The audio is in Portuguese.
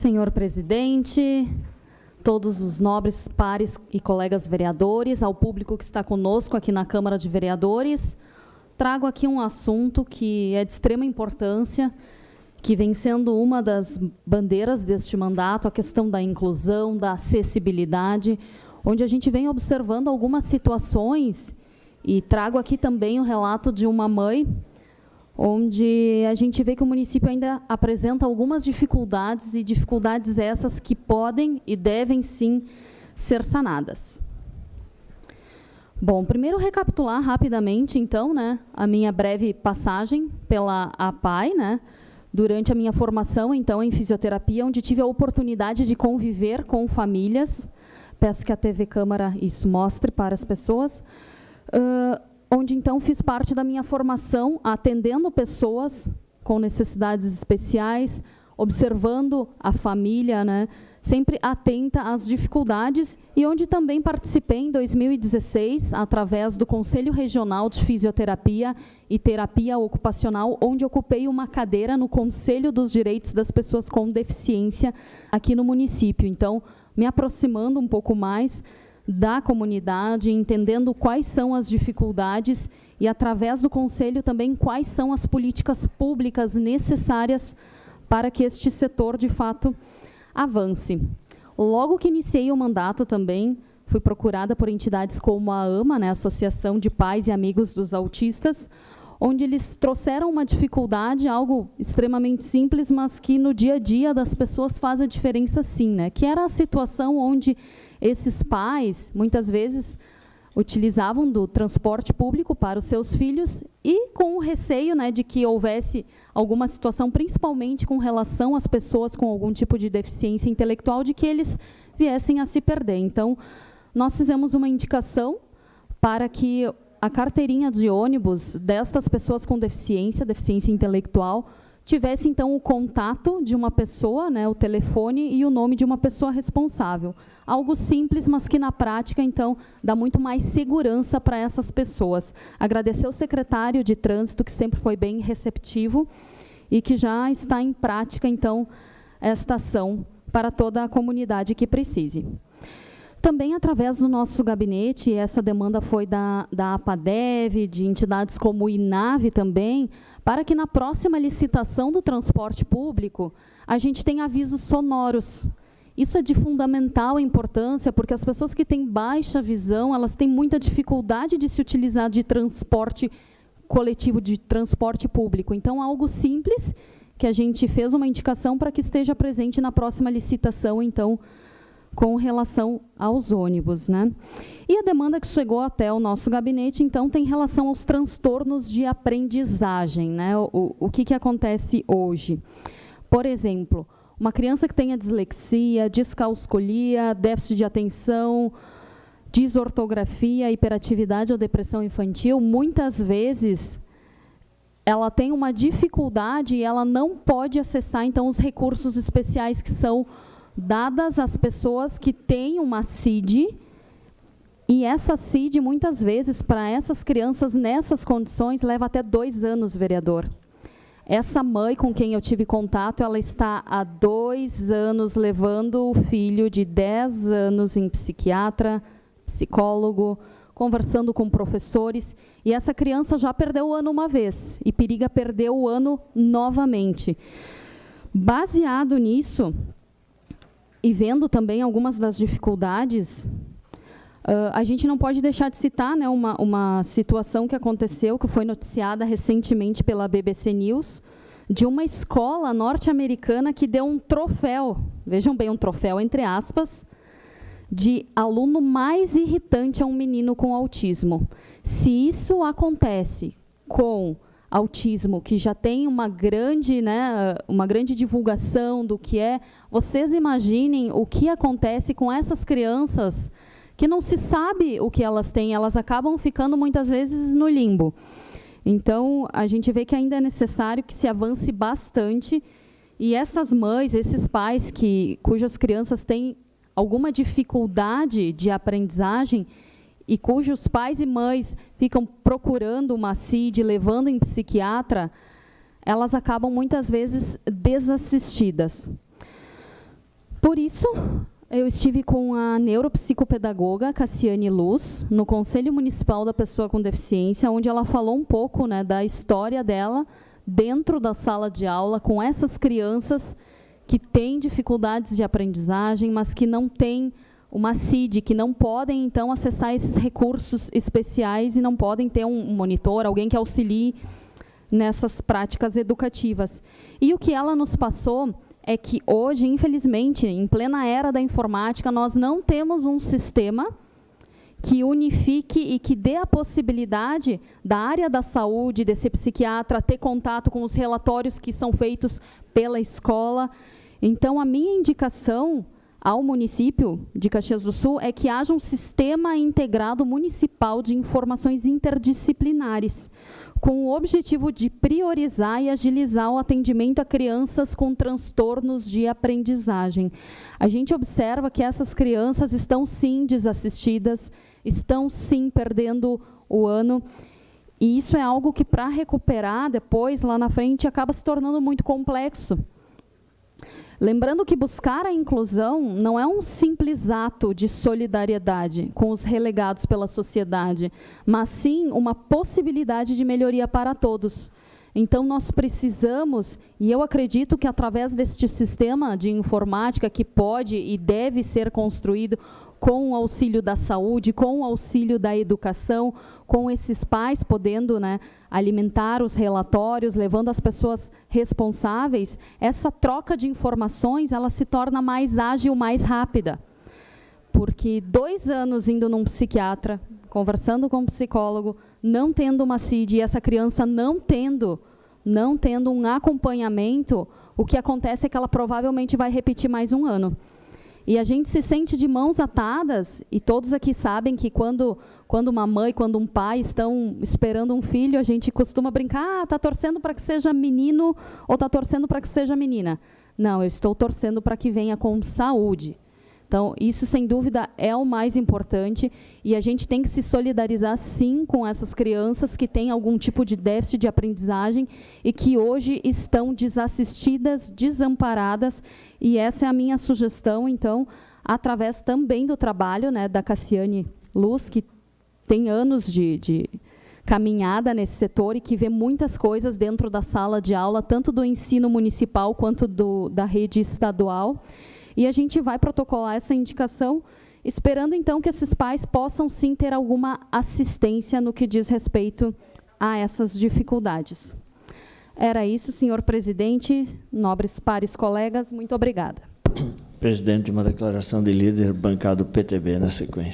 Senhor presidente, todos os nobres pares e colegas vereadores, ao público que está conosco aqui na Câmara de Vereadores, trago aqui um assunto que é de extrema importância, que vem sendo uma das bandeiras deste mandato, a questão da inclusão, da acessibilidade, onde a gente vem observando algumas situações, e trago aqui também o relato de uma mãe, onde a gente vê que o município ainda apresenta algumas dificuldades, e dificuldades essas que podem e devem, sim, ser sanadas. Bom, primeiro recapitular rapidamente, então, né, a minha breve passagem pela APAI, né, durante a minha formação, então, em fisioterapia, onde tive a oportunidade de conviver com famílias. Peço que a TV Câmara isso mostre para as pessoas. Onde, então, fiz parte da minha formação atendendo pessoas com necessidades especiais, observando a família, né, sempre atenta às dificuldades, e onde também participei em 2016, através do Conselho Regional de Fisioterapia e Terapia Ocupacional, onde ocupei uma cadeira no Conselho dos Direitos das Pessoas com Deficiência aqui no município. Então, me aproximando um pouco mais da comunidade, entendendo quais são as dificuldades e, através do Conselho, também quais são as políticas públicas necessárias para que este setor, de fato, avance. Logo que iniciei o mandato também, fui procurada por entidades como a AMA, né, Associação de Pais e Amigos dos Autistas, onde eles trouxeram uma dificuldade, algo extremamente simples, mas que no dia a dia das pessoas faz a diferença sim, né, que era a situação onde esses pais, muitas vezes, utilizavam do transporte público para os seus filhos e com o receio, né, de que houvesse alguma situação, principalmente com relação às pessoas com algum tipo de deficiência intelectual, de que eles viessem a se perder. Então, nós fizemos uma indicação para que a carteirinha de ônibus destas pessoas com deficiência intelectual, tivesse, então, o contato de uma pessoa, né, o telefone e o nome de uma pessoa responsável. Algo simples, mas que, na prática, então, dá muito mais segurança para essas pessoas. Agradecer ao secretário de Trânsito, que sempre foi bem receptivo e que já está em prática, então, esta ação para toda a comunidade que precise. Também, através do nosso gabinete, essa demanda foi da APADEV, de entidades como o INAVE também, para que na próxima licitação do transporte público, a gente tenha avisos sonoros. Isso é de fundamental importância, porque as pessoas que têm baixa visão, elas têm muita dificuldade de se utilizar de transporte coletivo, de transporte público. Então, algo simples, que a gente fez uma indicação para que esteja presente na próxima licitação, então, com relação aos ônibus, né? E a demanda que chegou até o nosso gabinete, então, tem relação aos transtornos de aprendizagem, né? O que acontece hoje? Por exemplo, uma criança que tenha dislexia, discalculia, déficit de atenção, desortografia, hiperatividade ou depressão infantil, muitas vezes ela tem uma dificuldade e ela não pode acessar, então, os recursos especiais que são dadas às pessoas que têm uma CID, e essa CID, muitas vezes, para essas crianças, nessas condições, leva até 2 anos, vereador. Essa mãe com quem eu tive contato, ela está há 2 anos levando o filho de 10 anos em psiquiatra, psicólogo, conversando com professores, e essa criança já perdeu o ano uma vez, e periga perder o ano novamente. Baseado nisso, e vendo também algumas das dificuldades, a gente não pode deixar de citar, né, uma situação que aconteceu, que foi noticiada recentemente pela BBC News, de uma escola norte-americana que deu um troféu, vejam bem, um troféu, entre aspas, de aluno mais irritante a um menino com autismo. Se isso acontece com autismo, que já tem uma grande, né, uma grande divulgação do que é, vocês imaginem o que acontece com essas crianças que não se sabe o que elas têm, elas acabam ficando muitas vezes no limbo. Então, a gente vê que ainda é necessário que se avance bastante, e essas mães, esses pais cujas crianças têm alguma dificuldade de aprendizagem, e cujos pais e mães ficam procurando uma CID, levando em psiquiatra, elas acabam muitas vezes desassistidas. Por isso, eu estive com a neuropsicopedagoga Cassiane Luz, no Conselho Municipal da Pessoa com Deficiência, onde ela falou um pouco, né, da história dela dentro da sala de aula, com essas crianças que têm dificuldades de aprendizagem, mas que não têm uma CID, que não podem, então, acessar esses recursos especiais e não podem ter um monitor, alguém que auxilie nessas práticas educativas. E o que ela nos passou é que hoje, infelizmente, em plena era da informática, nós não temos um sistema que unifique e que dê a possibilidade da área da saúde, desse psiquiatra, ter contato com os relatórios que são feitos pela escola. Então, a minha indicação ao município de Caxias do Sul é que haja um sistema integrado municipal de informações interdisciplinares, com o objetivo de priorizar e agilizar o atendimento a crianças com transtornos de aprendizagem. A gente observa que essas crianças estão, sim, desassistidas, estão, sim, perdendo o ano, e isso é algo que, para recuperar depois, lá na frente, acaba se tornando muito complexo. Lembrando que buscar a inclusão não é um simples ato de solidariedade com os relegados pela sociedade, mas sim uma possibilidade de melhoria para todos. Então, nós precisamos, e eu acredito que através deste sistema de informática que pode e deve ser construído com o auxílio da saúde, com o auxílio da educação, com esses pais podendo, né, alimentar os relatórios, levando as pessoas responsáveis, essa troca de informações ela se torna mais ágil, mais rápida. Porque 2 anos indo num psiquiatra, conversando com um psicólogo, não tendo uma CID, e essa criança não tendo um acompanhamento, o que acontece é que ela provavelmente vai repetir mais um ano. E a gente se sente de mãos atadas, e todos aqui sabem que quando uma mãe, quando um pai estão esperando um filho, a gente costuma brincar, está torcendo para que seja menino ou está torcendo para que seja menina. Não, eu estou torcendo para que venha com saúde. Então, isso, sem dúvida, é o mais importante, e a gente tem que se solidarizar, sim, com essas crianças que têm algum tipo de déficit de aprendizagem e que hoje estão desassistidas, desamparadas, e essa é a minha sugestão, então, através também do trabalho, né, da Cassiane Luz, que tem anos de caminhada nesse setor e que vê muitas coisas dentro da sala de aula, tanto do ensino municipal quanto da rede estadual. E a gente vai protocolar essa indicação, esperando, então, que esses pais possam, sim, ter alguma assistência no que diz respeito a essas dificuldades. Era isso, senhor presidente, nobres pares colegas, muito obrigada. Presidente, uma declaração de líder, bancado PTB na sequência.